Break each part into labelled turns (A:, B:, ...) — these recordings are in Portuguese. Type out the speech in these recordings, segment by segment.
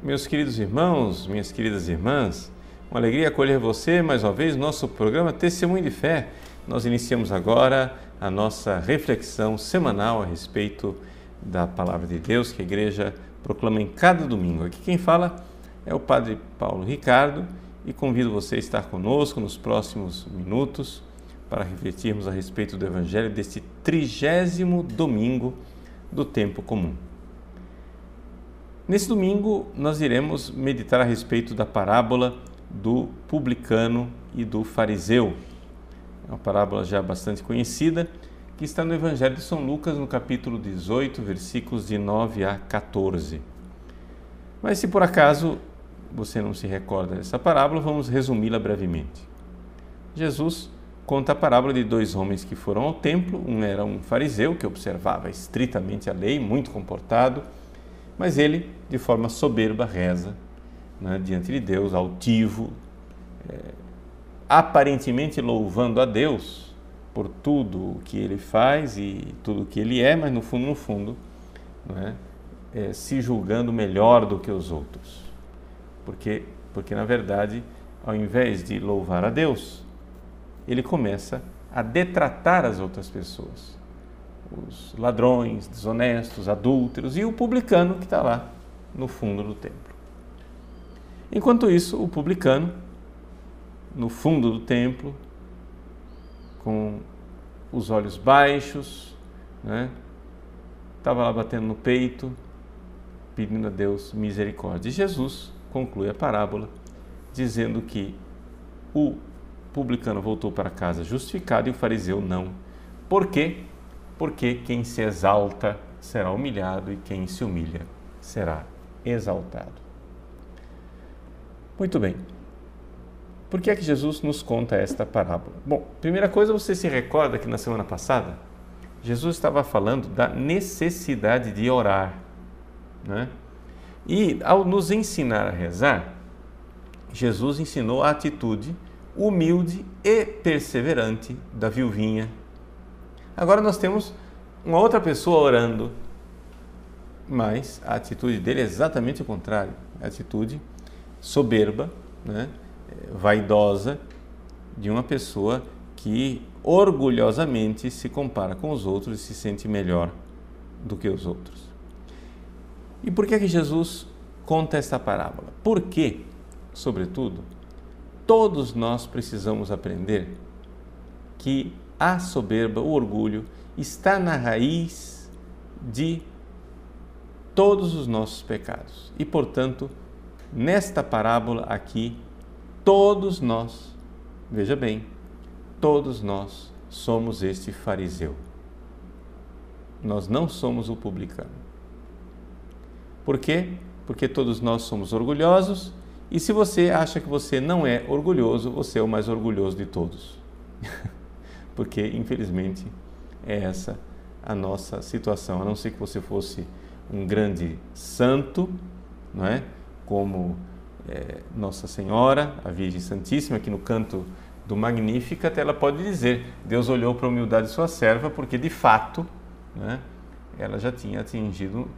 A: Meus queridos irmãos, minhas queridas irmãs, uma alegria acolher você mais uma vez no nosso programa Testemunho de Fé. Nós iniciamos agora a nossa reflexão semanal a respeito da Palavra de Deus que a Igreja proclama em cada domingo. Aqui quem fala é o Padre Paulo Ricardo e convido você a estar conosco nos próximos minutos para refletirmos a respeito do Evangelho deste 30º domingo do tempo comum. Nesse domingo nós iremos meditar a respeito da parábola do publicano e do fariseu. É uma parábola já bastante conhecida que está no Evangelho de São Lucas, no capítulo 18, versículos de 9 a 14. Mas se por acaso você não se recorda dessa parábola, vamos resumi-la brevemente. Jesus conta a parábola de dois homens que foram ao templo. Um era um fariseu que observava estritamente a lei, muito comportado, mas ele, de forma soberba, reza diante de Deus, altivo, aparentemente louvando a Deus por tudo o que ele faz e tudo o que ele é, mas no fundo, se julgando melhor do que os outros. Porque na verdade, ao invés de louvar a Deus, ele começa a detratar as outras pessoas, os ladrões, desonestos, adúlteros e o publicano que está lá no fundo do templo. Enquanto isso, o publicano, no fundo do templo, com os olhos baixos, estava lá batendo no peito, pedindo a Deus misericórdia. E Jesus conclui a parábola dizendo que o publicano voltou para casa justificado e o fariseu não. Por quê? Porque quem se exalta será humilhado e quem se humilha será exaltado. Muito bem. Por que é que Jesus nos conta esta parábola? Bom, primeira coisa, você se recorda que na semana passada Jesus estava falando da necessidade de orar, E ao nos ensinar a rezar, Jesus ensinou a atitude humilde e perseverante da viuvinha. Agora nós temos uma outra pessoa orando, mas a atitude dele é exatamente o contrário. A atitude soberba, vaidosa, de uma pessoa que orgulhosamente se compara com os outros e se sente melhor do que os outros. E por que Jesus conta esta parábola? Porque, sobretudo, todos nós precisamos aprender que a soberba, o orgulho, está na raiz de todos os nossos pecados. E, portanto, nesta parábola aqui, todos nós, veja bem, todos nós somos este fariseu. Nós não somos o publicano. Por quê? Porque todos nós somos orgulhosos e se você acha que você não é orgulhoso, você é o mais orgulhoso de todos. Porque, infelizmente, é essa a nossa situação. A não ser que você fosse um grande santo, como Nossa Senhora, a Virgem Santíssima, que no canto do Magnificat ela pode dizer: Deus olhou para a humildade de sua serva, porque de fato ela já tinha atingido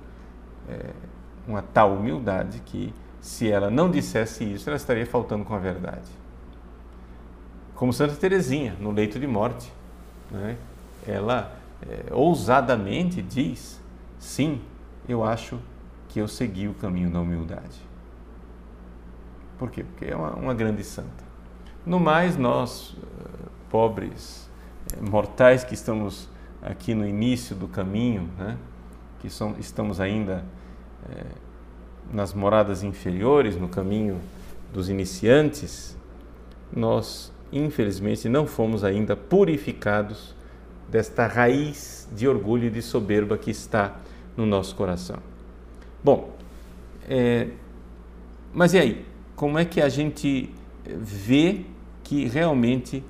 A: uma tal humildade que, se ela não dissesse isso, ela estaria faltando com a verdade. Como Santa Teresinha, no leito de morte, ela ousadamente diz: sim, eu acho que eu segui o caminho da humildade. Por quê? Porque é uma grande santa. No mais, nós, pobres mortais que estamos aqui no início do caminho, que estamos ainda nas moradas inferiores, no caminho dos iniciantes, nós, infelizmente, não fomos ainda purificados desta raiz de orgulho e de soberba que está no nosso coração. Bom, mas e aí? Como é que a gente vê que realmente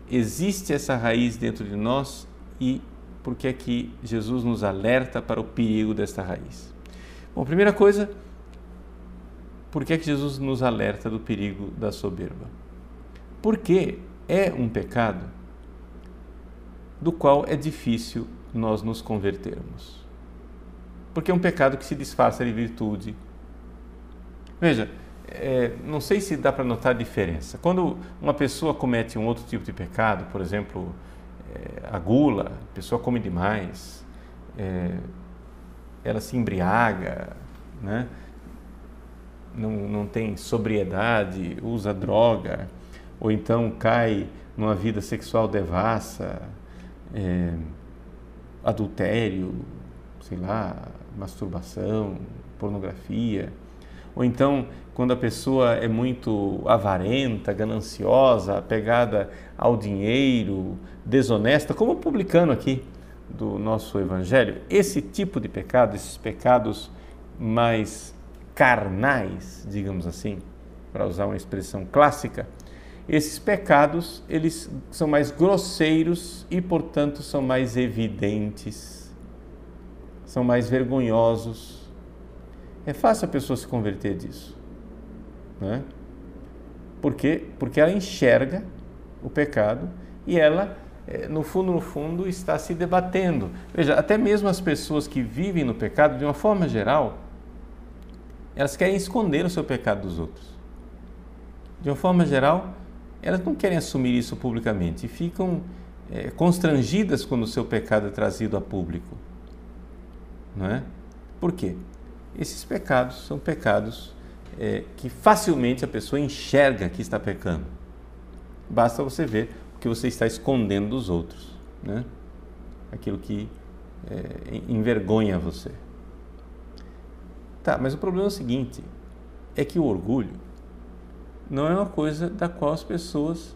A: existe essa raiz dentro de nós e por que é que Jesus nos alerta para o perigo desta raiz? Bom, primeira coisa, por que é que Jesus nos alerta do perigo da soberba? Porque é um pecado do qual é difícil nós nos convertermos. Porque é um pecado que se disfarça de virtude, Veja, não sei se dá para notar a diferença. Quando uma pessoa comete um outro tipo de pecado, por exemplo, a gula, a pessoa come demais, ela se embriaga, né? Não tem sobriedade, usa droga, ou então cai numa vida sexual devassa, adultério, sei lá, masturbação, pornografia, ou então quando a pessoa é muito avarenta, gananciosa, apegada ao dinheiro, desonesta, como o publicano aqui do nosso evangelho, esse tipo de pecado, esses pecados mais carnais, digamos assim, para usar uma expressão clássica, esses pecados, eles são mais grosseiros e, portanto, são mais evidentes, são mais vergonhosos. É fácil a pessoa se converter disso, né? Por quê? Porque ela enxerga o pecado e ela, no fundo, está se debatendo. Veja, até mesmo as pessoas que vivem no pecado, de uma forma geral, elas querem esconder o seu pecado dos outros. De uma forma geral, elas não querem assumir isso publicamente e ficam constrangidas quando o seu pecado é trazido a público, não é? Por quê? Esses pecados são pecados que facilmente a pessoa enxerga que está pecando. Basta você ver o que você está escondendo dos outros, né? Aquilo que envergonha você. Tá, mas o problema é o seguinte, é que o orgulho não é uma coisa da qual as pessoas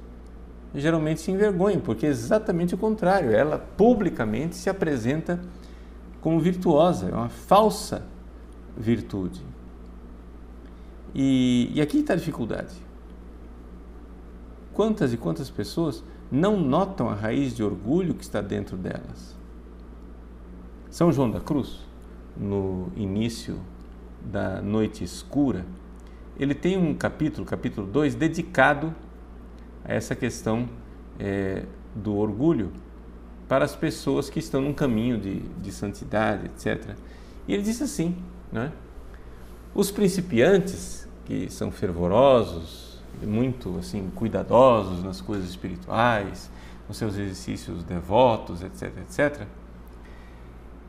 A: geralmente se envergonham, porque é exatamente o contrário, ela publicamente se apresenta como virtuosa, é uma falsa virtude. E aqui está a dificuldade. Quantas e quantas pessoas não notam a raiz de orgulho que está dentro delas? São João da Cruz, no início da noite escura, ele tem um capítulo 2, dedicado a essa questão do orgulho para as pessoas que estão num caminho de santidade, etc. E ele diz assim, né? Os principiantes, que são fervorosos, muito assim, cuidadosos nas coisas espirituais, nos seus exercícios devotos, etc., etc.,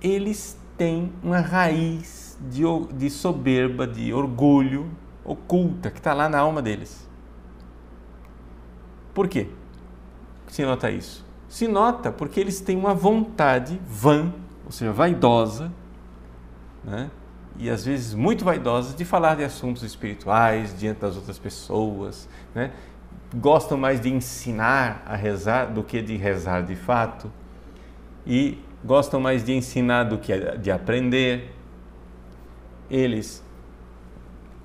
A: eles têm uma raiz de soberba, de orgulho oculta, que está lá na alma deles. Por quê? Se nota isso? Se nota porque eles têm uma vontade vã, ou seja, vaidosa, né? E às vezes muito vaidosa, de falar de assuntos espirituais diante das outras pessoas, né? Gostam mais de ensinar a rezar do que de rezar de fato, e gostam mais de ensinar do que de aprender. Eles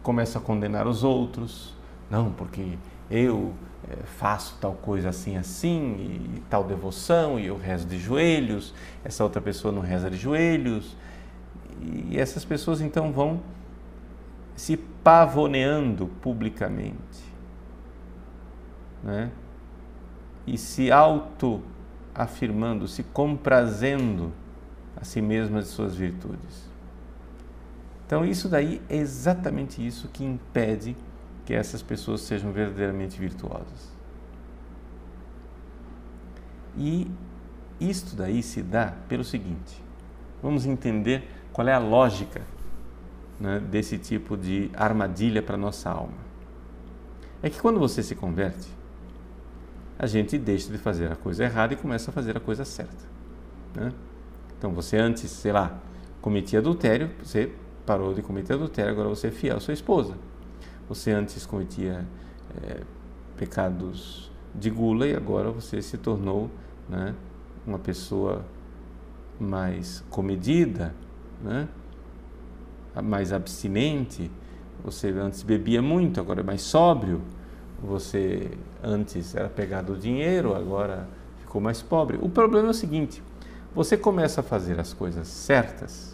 A: começam a condenar os outros, não, porque eu faço tal coisa assim, e tal devoção, e eu rezo de joelhos, essa outra pessoa não reza de joelhos, e essas pessoas então vão se pavoneando publicamente, né? E se auto-afirmando, se comprazendo a si mesmas de suas virtudes. Então isso daí é exatamente isso que impede que essas pessoas sejam verdadeiramente virtuosas. E isto daí se dá pelo seguinte, vamos entender qual é a lógica, né, desse tipo de armadilha para a nossa alma. É que quando você se converte, a gente deixa de fazer a coisa errada e começa a fazer a coisa certa, né? Então você antes, sei lá, cometia adultério, você parou de cometer adultério, agora você é fiel à sua esposa. Você antes cometia pecados de gula e agora você se tornou, né, uma pessoa mais comedida, né, mais abstinente. Você antes bebia muito, agora é mais sóbrio. Você antes era pegado ao dinheiro, agora ficou mais pobre. O problema é o seguinte, você começa a fazer as coisas certas,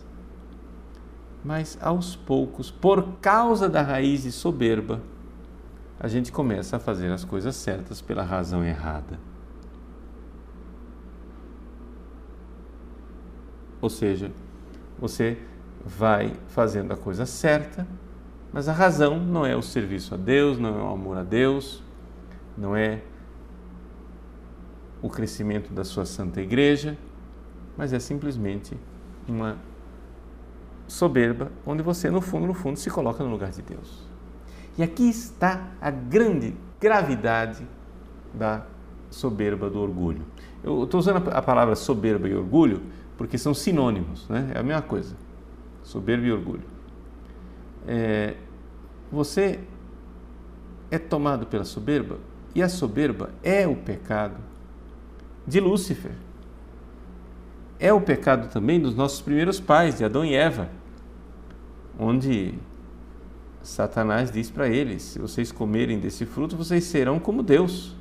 A: mas aos poucos, por causa da raiz de soberba, a gente começa a fazer as coisas certas pela razão errada. Ou seja, você vai fazendo a coisa certa Mas a razão não é o serviço a Deus, não é o amor a Deus, não é o crescimento da sua santa igreja, mas é simplesmente uma soberba onde você, no fundo, se coloca no lugar de Deus. E aqui está a grande gravidade da soberba, do orgulho. Eu estou usando a palavra soberba e orgulho porque são sinônimos, né? É a mesma coisa, soberba e orgulho. Você é tomado pela soberba, e a soberba é o pecado de Lúcifer. É o pecado também dos nossos primeiros pais, de Adão e Eva, onde Satanás diz para eles: se vocês comerem desse fruto, vocês serão como Deus.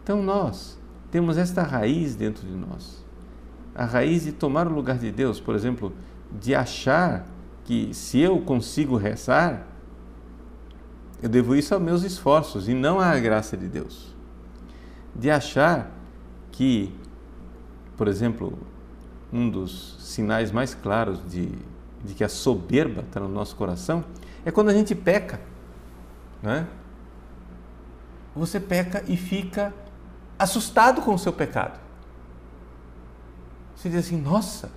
A: Então nós temos esta raiz dentro de nós, a raiz de tomar o lugar de Deus, por exemplo, de achar que se eu consigo rezar, eu devo isso aos meus esforços e não à graça de Deus. De achar que, por exemplo, um dos sinais mais claros de que a soberba está no nosso coração é quando a gente peca, né? Você peca e fica assustado com o seu pecado. Você diz assim: nossa,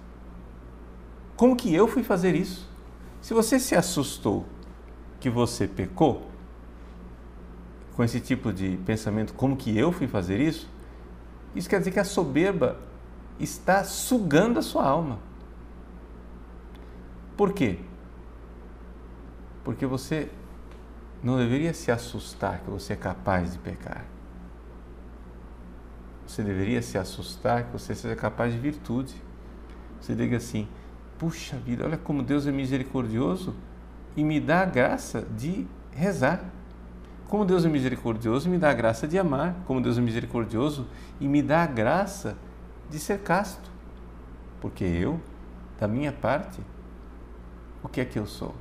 A: como que eu fui fazer isso? Se você se assustou que você pecou, com esse tipo de pensamento, como que eu fui fazer isso? Isso quer dizer que a soberba está sugando a sua alma. Por quê? Porque você não deveria se assustar que você é capaz de pecar. Você deveria se assustar que você seja capaz de virtude. Você diga assim: puxa vida, olha como Deus é misericordioso e me dá a graça de rezar. Como Deus é misericordioso e me dá a graça de amar. Como Deus é misericordioso e me dá a graça de ser casto. Porque eu, da minha parte, o que é que eu sou?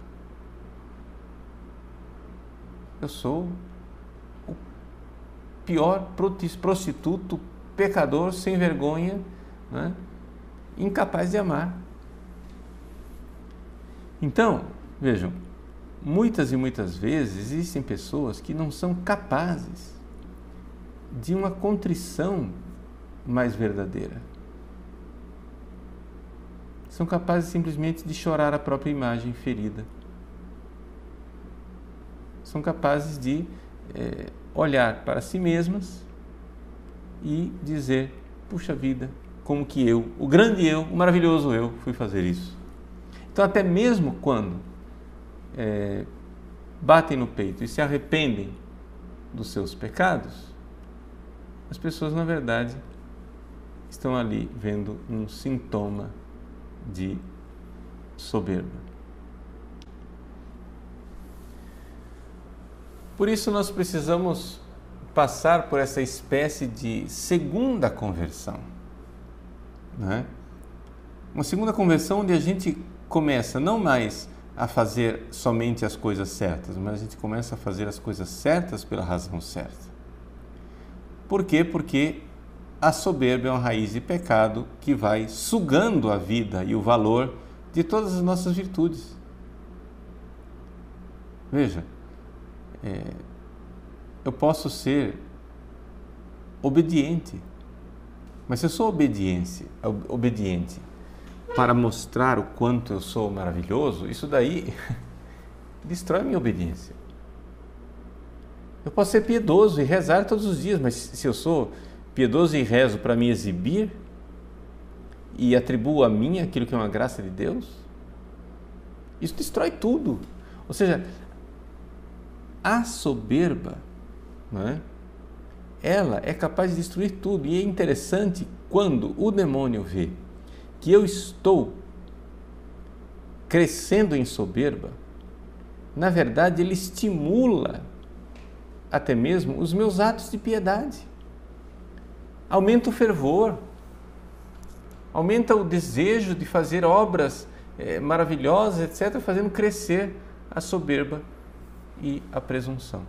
A: Eu sou o pior prostituto, pecador, sem vergonha, né? Incapaz de amar. Então, vejam, muitas e muitas vezes existem pessoas que não são capazes de uma contrição mais verdadeira. São capazes simplesmente de chorar a própria imagem ferida. São capazes de olhar para si mesmas e dizer: puxa vida, como que eu, o grande eu, o maravilhoso eu, fui fazer isso. Então, até mesmo quando batem no peito e se arrependem dos seus pecados, as pessoas, na verdade, estão ali vendo um sintoma de soberba. Por isso nós precisamos passar por essa espécie de segunda conversão, né? Uma segunda conversão onde a gente começa não mais a fazer somente as coisas certas, mas a gente começa a fazer as coisas certas pela razão certa. Por quê? Porque a soberba é uma raiz de pecado que vai sugando a vida e o valor de todas as nossas virtudes. Veja, eu posso ser obediente, mas se eu sou obediente para mostrar o quanto eu sou maravilhoso, isso daí destrói minha obediência. Eu posso ser piedoso e rezar todos os dias, mas se eu sou piedoso e rezo para me exibir e atribuo a mim aquilo que é uma graça de Deus, isso destrói tudo. Ou seja, a soberba, não é? Ela é capaz de destruir tudo. E é interessante quando o demônio vê que eu estou crescendo em soberba, na verdade ele estimula até mesmo os meus atos de piedade. Aumenta o fervor, aumenta o desejo de fazer obras maravilhosas, etc., fazendo crescer a soberba e a presunção.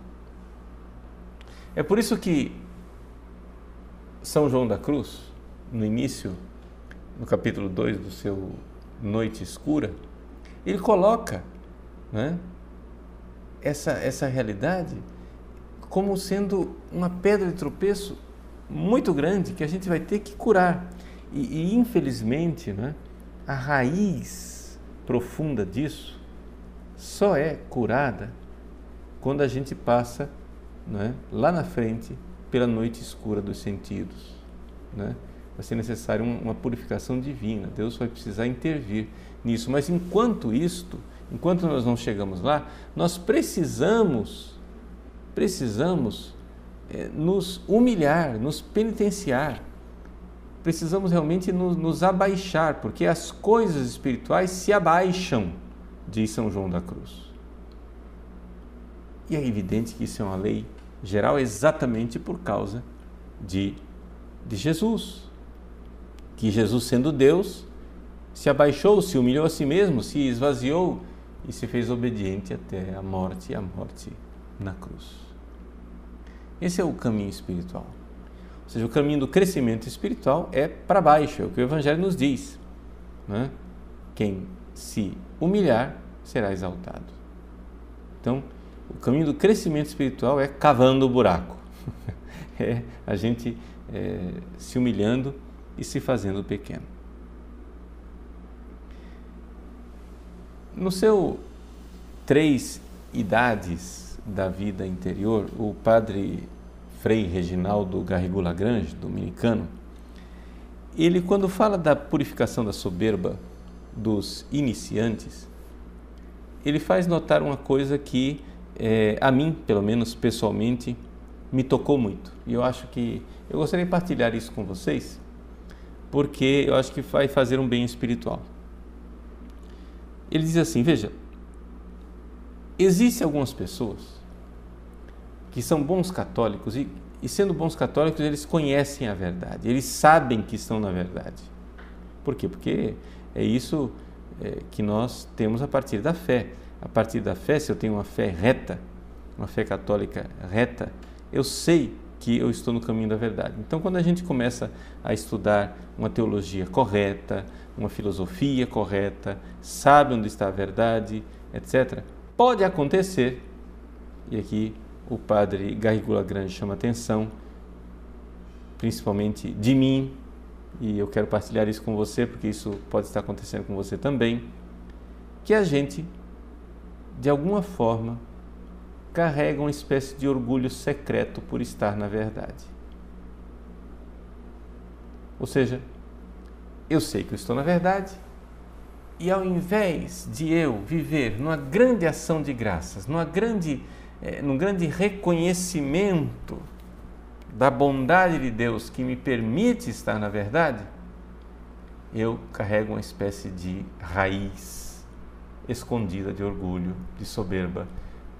A: É por isso que São João da Cruz, no início, no capítulo 2 do seu Noite Escura, ele coloca, né, essa realidade como sendo uma pedra de tropeço muito grande que a gente vai ter que curar. E infelizmente, né, a raiz profunda disso só é curada quando a gente passa, né, lá na frente pela noite escura dos sentidos, né? Vai ser necessário uma purificação divina. Deus vai precisar intervir nisso. Mas enquanto nós não chegamos lá, nós precisamos nos humilhar, nos penitenciar. Precisamos realmente nos abaixar, porque as coisas espirituais se abaixam, diz São João da Cruz. E é evidente que isso é uma lei geral exatamente por causa de Jesus. Que Jesus, sendo Deus, se abaixou, se humilhou a si mesmo, se esvaziou e se fez obediente até a morte na cruz. Esse é o caminho espiritual. Ou seja, o caminho do crescimento espiritual é para baixo, é o que o Evangelho nos diz, né? Quem se humilhar será exaltado. Então, o caminho do crescimento espiritual é cavando o buraco. É a gente se humilhando e se fazendo pequeno. No seu 3 idades da vida interior, o padre Frei Reginaldo Garrigou-Lagrange, dominicano, ele, quando fala da purificação da soberba dos iniciantes, ele faz notar uma coisa que a mim, pelo menos pessoalmente, me tocou muito. E eu acho que eu gostaria de partilhar isso com vocês, porque eu acho que vai fazer um bem espiritual. Ele diz assim, veja, existem algumas pessoas que são bons católicos e sendo bons católicos eles conhecem a verdade, eles sabem que estão na verdade. Por quê? Porque é isso que nós temos a partir da fé. A partir da fé, se eu tenho uma fé reta, uma fé católica reta, eu sei que eu estou no caminho da verdade. Então, quando a gente começa a estudar uma teologia correta, uma filosofia correta, sabe onde está a verdade, etc., pode acontecer, e aqui o padre Garrigou-Lagrange chama atenção, principalmente de mim, e eu quero partilhar isso com você, porque isso pode estar acontecendo com você também, que a gente, de alguma forma, carrega uma espécie de orgulho secreto por estar na verdade. Ou seja, eu sei que eu estou na verdade e ao invés de eu viver numa grande ação de graças, num grande reconhecimento da bondade de Deus que me permite estar na verdade, eu carrego uma espécie de raiz escondida de orgulho, de soberba,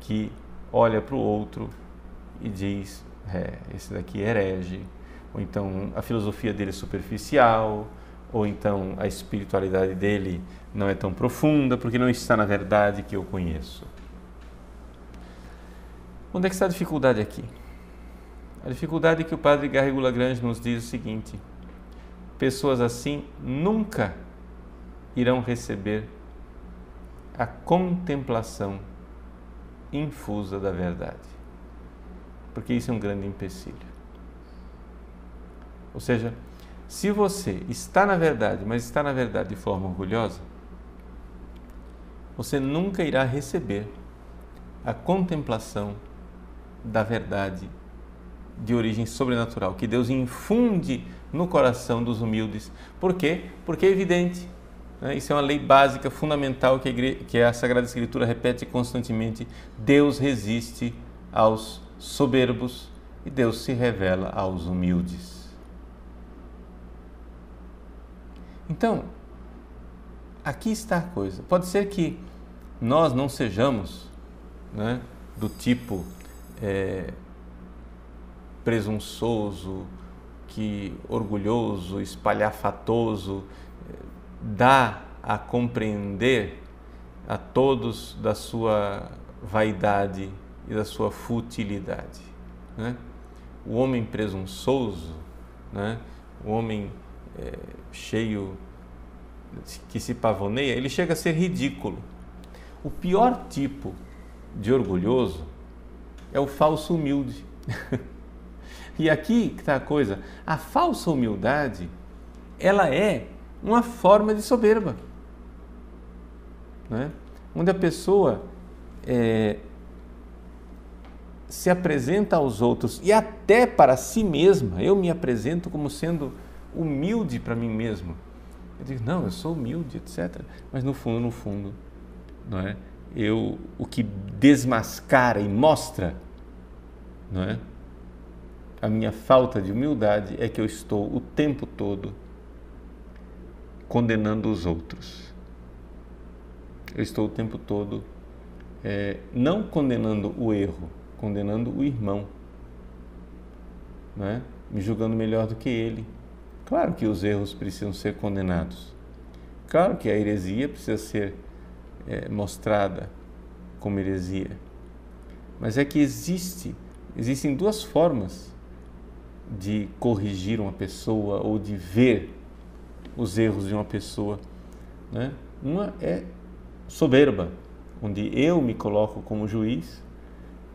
A: que olha para o outro e diz, esse daqui é herege, ou então a filosofia dele é superficial, ou então a espiritualidade dele não é tão profunda, porque não está na verdade que eu conheço. Onde é que está a dificuldade aqui? A dificuldade é que o padre Garrigou-Lagrange nos diz o seguinte: pessoas assim nunca irão receber a contemplação infusa da verdade, porque isso é um grande empecilho. Ou seja, se você está na verdade, mas está na verdade de forma orgulhosa, você nunca irá receber a contemplação da verdade de origem sobrenatural, que Deus infunde no coração dos humildes. Por quê? Porque é evidente. Isso é uma lei básica, fundamental, que a Sagrada Escritura repete constantemente. Deus resiste aos soberbos e Deus se revela aos humildes. Então, aqui está a coisa. Pode ser que nós não sejamos, do tipo presunçoso, orgulhoso, espalhafatoso, dá a compreender a todos da sua vaidade e da sua futilidade. O homem presunçoso, o homem cheio, que se pavoneia, ele chega a ser ridículo. O pior tipo de orgulhoso é o falso humilde. E aqui que está a coisa, a falsa humildade, ela é uma forma de soberba, né? Onde a pessoa se apresenta aos outros e até para si mesma. Eu me apresento como sendo humilde para mim mesmo. Eu digo, não, eu sou humilde, etc. Mas no fundo, não é? O que desmascara e mostra, não é, a minha falta de humildade é que eu estou o tempo todo condenando os outros. Eu estou o tempo todo não condenando o erro, condenando o irmão, não é? Me julgando melhor do que ele. Claro que os erros precisam ser condenados. Claro que a heresia precisa ser mostrada como heresia. Mas é que existem duas formas de corrigir uma pessoa ou de ver os erros de uma pessoa, né? Uma é soberba, onde eu me coloco como juiz,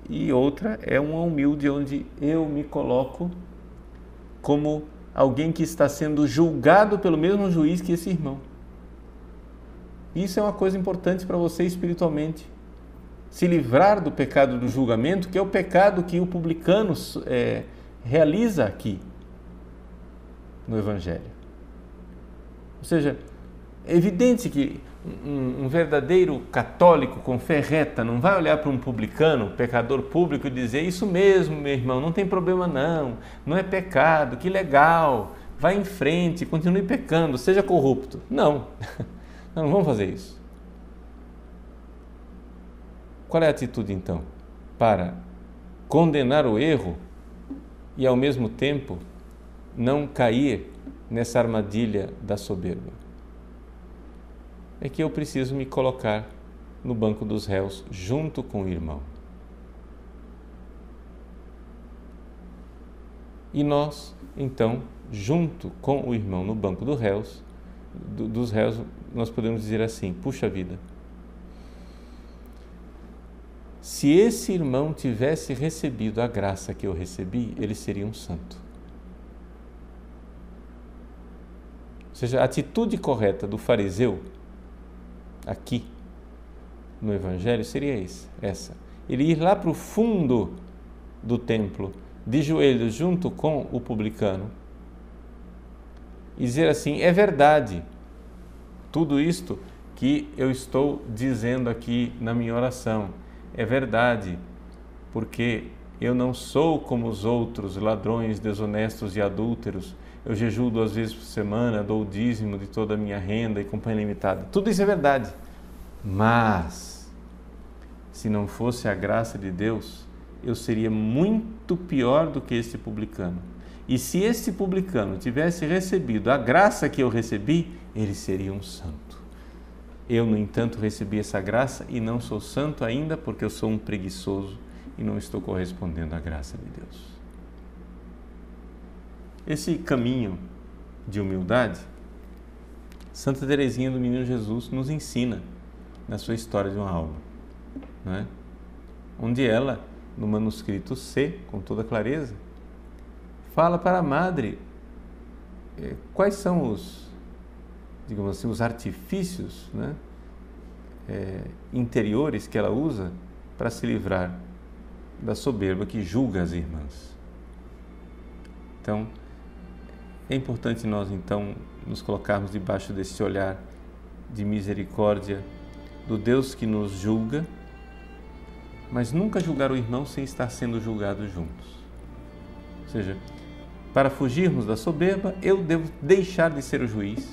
A: e outra é uma humilde, onde eu me coloco como alguém que está sendo julgado pelo mesmo juiz que esse irmão. Isso é uma coisa importante para você espiritualmente. Se livrar do pecado do julgamento, que é o pecado que o publicano realiza aqui no Evangelho. Ou seja, é evidente que um verdadeiro católico com fé reta não vai olhar para um publicano, pecador público, e dizer, isso mesmo, meu irmão, não tem problema não é pecado, que legal, vai em frente, continue pecando, seja corrupto. Não, não vamos fazer isso. Qual é a atitude então? Para condenar o erro e ao mesmo tempo não cair nessa armadilha da soberba. É que eu preciso me colocar no banco dos réus junto com o irmão. E nós, então, junto com o irmão no banco dos réus, nós podemos dizer assim, puxa vida, se esse irmão tivesse recebido a graça que eu recebi, ele seria um santo. Ou seja, a atitude correta do fariseu aqui no Evangelho seria essa. Ele ir lá para o fundo do templo, de joelhos junto com o publicano, e dizer assim, é verdade, tudo isto que eu estou dizendo aqui na minha oração, é verdade, porque eu não sou como os outros ladrões, desonestos e adúlteros, eu jejuo 2 vezes por semana, dou o dízimo de toda a minha renda e companhia limitada. Tudo isso é verdade. Mas, se não fosse a graça de Deus, eu seria muito pior do que este publicano. E se este publicano tivesse recebido a graça que eu recebi, ele seria um santo. Eu, no entanto, recebi essa graça e não sou santo ainda porque eu sou um preguiçoso e não estou correspondendo à graça de Deus. Esse caminho de humildade, Santa Teresinha do Menino Jesus nos ensina na sua História de uma Alma, não é? Onde ela, no manuscrito C, com toda clareza, fala para a madre quais são os, digamos assim, os artifícios, né, interiores que ela usa para se livrar da soberba que julga as irmãs. Então, é importante nós, então, nos colocarmos debaixo desse olhar de misericórdia do Deus que nos julga, mas nunca julgar o irmão sem estar sendo julgados juntos. Ou seja, para fugirmos da soberba, eu devo deixar de ser o juiz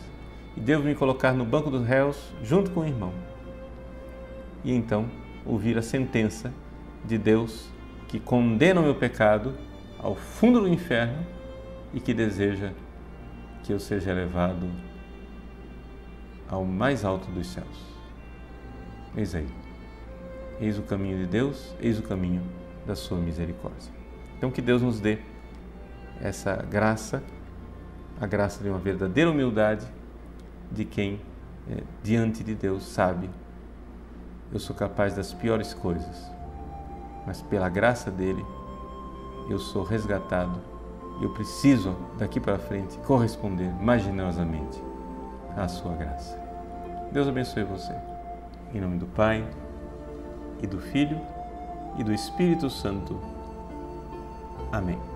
A: e devo me colocar no banco dos réus junto com o irmão. E então ouvir a sentença de Deus que condena o meu pecado ao fundo do inferno e que deseja que eu seja elevado ao mais alto dos céus. Eis aí. Eis o caminho de Deus, eis o caminho da sua misericórdia. Então que Deus nos dê essa graça, a graça de uma verdadeira humildade de quem, diante de Deus, sabe eu sou capaz das piores coisas, mas pela graça dele eu sou resgatado e eu preciso daqui para frente corresponder mais generosamente à sua graça. Deus abençoe você. Em nome do Pai, e do Filho, e do Espírito Santo. Amém.